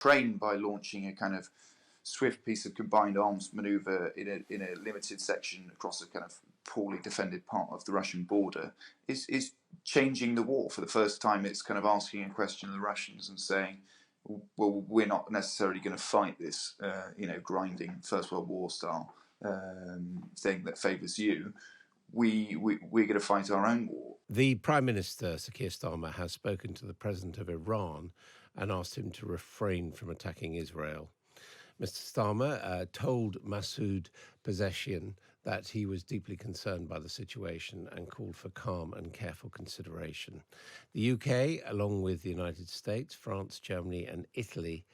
Ukraine by launching a kind of swift piece of combined arms maneuver in a limited section across a kind of poorly defended part of the Russian border is changing the war. For the first time, it's kind of asking a question of the Russians and saying, well, we're not necessarily going to fight this, grinding First World War style thing that favours you. We're going to fight our own war. The Prime Minister, Sir Keir Starmer, has spoken to the President of Iran and asked him to refrain from attacking Israel. Mr. Starmer told Masoud Pezeshkian that he was deeply concerned by the situation and called for calm and careful consideration. The UK, along with the United States, France, Germany and Italy,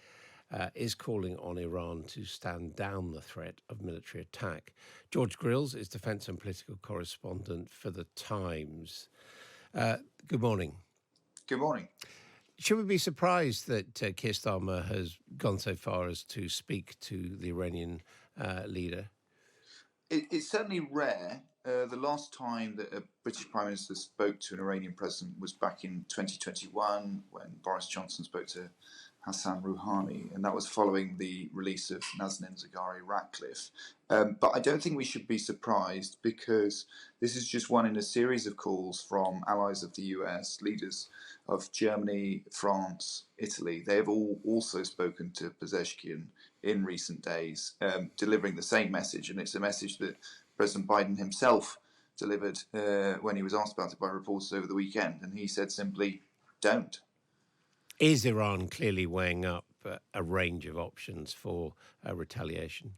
is calling on Iran to stand down the threat of military attack. George Grylls is defence and political correspondent for The Times. Good morning. Good morning. Should we be surprised that Keir Starmer has gone so far as to speak to the Iranian leader? It's certainly rare. The last time that a British Prime Minister spoke to an Iranian president was back in 2021 when Boris Johnson spoke to Hassan Rouhani, and that was following the release of Nazanin Zaghari-Ratcliffe. But I don't think we should be surprised, because this is just one in a series of calls from allies of the US, leaders of Germany, France, Italy. They have all also spoken to Pezeshkian in recent days, delivering the same message, and it's a message that President Biden himself delivered when he was asked about it by reporters over the weekend, and he said simply, don't. Is Iran clearly weighing up a range of options for retaliation?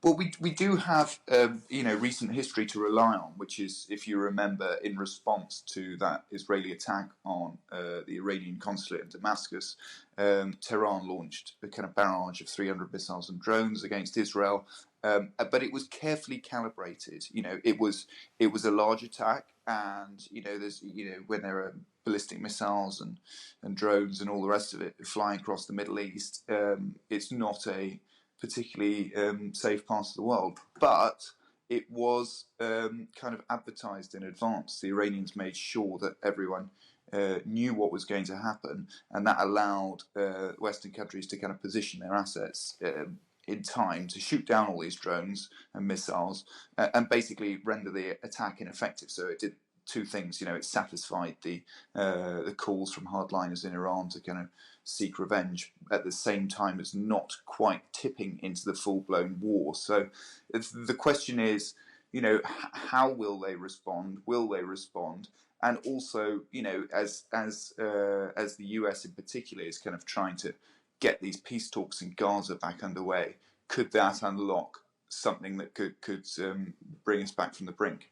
Well, we do have recent history to rely on, which is, if you remember, in response to that Israeli attack on the Iranian consulate in Damascus, Tehran launched a kind of barrage of 300 missiles and drones against Israel, but it was carefully calibrated. It was a large attack, and when there are ballistic missiles and drones and all the rest of it flying across the Middle East, it's not a particularly safe part of the world, but it was kind of advertised in advance. The Iranians made sure that everyone knew what was going to happen, and that allowed Western countries to kind of position their assets in time to shoot down all these drones and missiles and basically render the attack ineffective. So it did two things. It satisfied the calls from hardliners in Iran to kind of seek revenge at the same time as not quite tipping into the full-blown war. So the question is, how will they respond? Will they respond? And also, as the US in particular is kind of trying to get these peace talks in Gaza back underway, could that unlock something that could bring us back from the brink?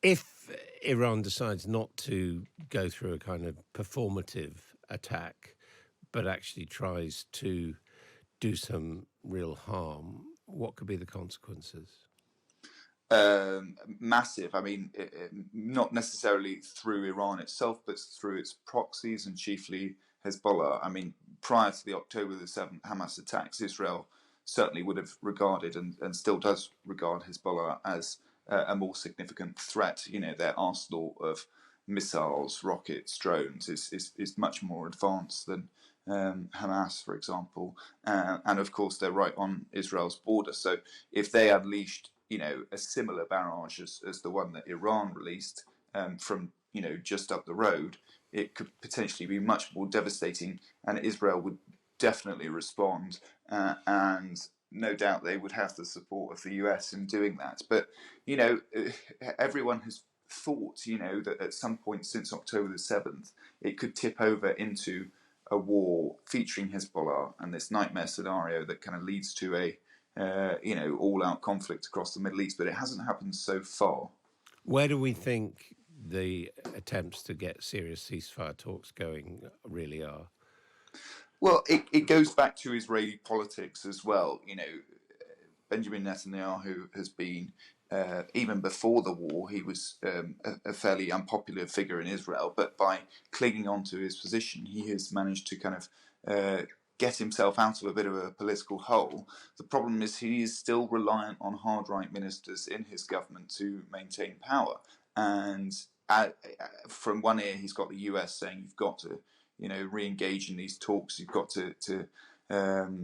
If Iran decides not to go through a kind of performative attack, but actually tries to do some real harm, what could be the consequences? Massive. I mean, not necessarily through Iran itself, but through its proxies, and chiefly Hezbollah. I mean, prior to the October the 7th Hamas attacks, Israel certainly would have regarded and still does regard Hezbollah as a more significant threat. Their arsenal of missiles, rockets, drones is much more advanced than Hamas, for example. And of course, they're right on Israel's border. So if they unleashed, a similar barrage as the one that Iran released from, just up the road, it could potentially be much more devastating, and Israel would definitely respond, and no doubt they would have the support of the US in doing that. But, everyone has thought, that at some point since October the 7th, it could tip over into a war featuring Hezbollah and this nightmare scenario that kind of leads to a, all-out conflict across the Middle East. But it hasn't happened so far. Where do we think the attempts to get serious ceasefire talks going really are? Well, it goes back to Israeli politics as well. Benjamin Netanyahu has been, even before the war, he was a fairly unpopular figure in Israel, but by clinging on to his position, he has managed to kind of get himself out of a bit of a political hole. The problem is he is still reliant on hard-right ministers in his government to maintain power. And from one ear, he's got the US saying you've got to re-engage in these talks. You've got to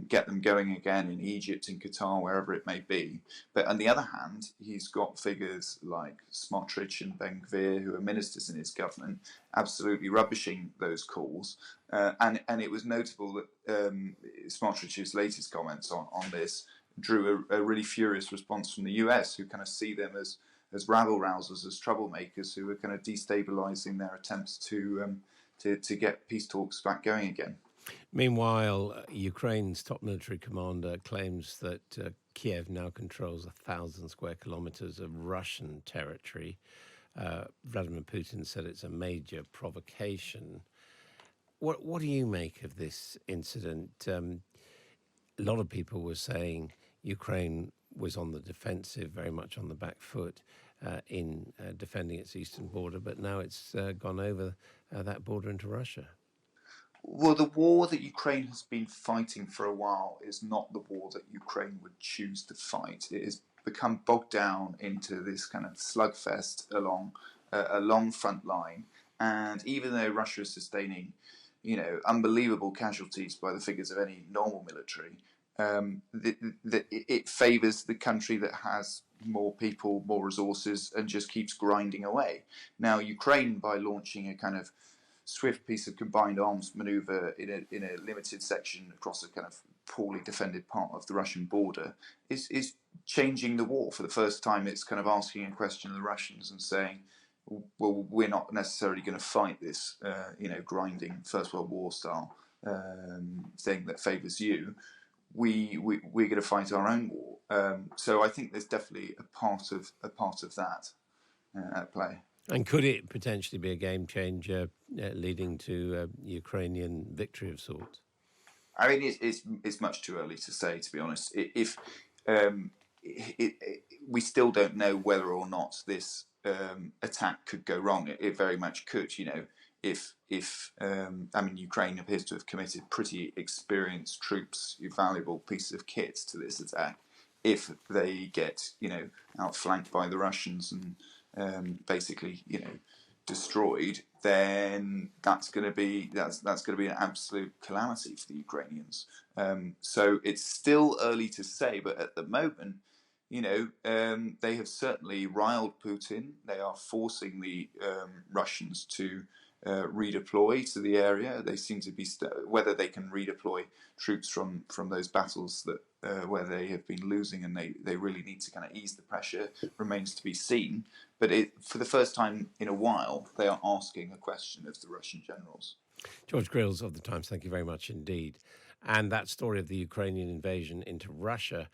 get them going again in Egypt, in Qatar, wherever it may be. But on the other hand, he's got figures like Smotrich and Ben Gvir, who are ministers in his government, absolutely rubbishing those calls. And it was notable that Smotrich's latest comments on this drew a really furious response from the US, who kind of see them as rabble-rousers, as troublemakers, who are kind of destabilising their attempts to get peace talks back going again. Meanwhile, Ukraine's top military commander claims that Kiev now controls 1,000 square kilometers of Russian territory. Vladimir Putin said it's a major provocation. What do you make of this incident? A lot of people were saying Ukraine was on the defensive, very much on the back foot in defending its eastern border, but now it's gone over that border into Russia. Well, the war that Ukraine has been fighting for a while is not the war that Ukraine would choose to fight. It has become bogged down into this kind of slugfest along a long front line. And even though Russia is sustaining, unbelievable casualties by the figures of any normal military, it favours the country that has more people, more resources, and just keeps grinding away. Now, Ukraine, by launching a kind of swift piece of combined arms manoeuvre in a limited section across a kind of poorly defended part of the Russian border, is changing the war. For the first time, it's kind of asking a question of the Russians and saying, well, we're not necessarily going to fight this, grinding First World War style thing that favours you. We're going to fight our own war. So I think there's definitely a part of that at play. And could it potentially be a game changer leading to Ukrainian victory of sorts? I mean, it's much too early to say, to be honest. We still don't know whether or not this attack could go wrong. It very much could. If Ukraine appears to have committed pretty experienced troops, valuable pieces of kit to this attack. If they get outflanked by the Russians and basically destroyed, then that's going to be an absolute calamity for the Ukrainians. So it's still early to say, but at the moment, they have certainly riled Putin. They are forcing the Russians to redeploy to the area. They seem to be whether they can redeploy troops from those battles that where they have been losing and they really need to kind of ease the pressure remains to be seen. But for the first time in a while, they are asking a question of the Russian generals. George Grylls of The Times, thank you very much indeed. And that story of the Ukrainian invasion into Russia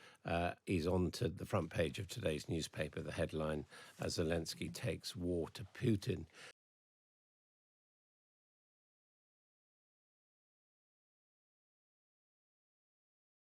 is on to the front page of today's newspaper, the headline, Zelensky takes war to Putin.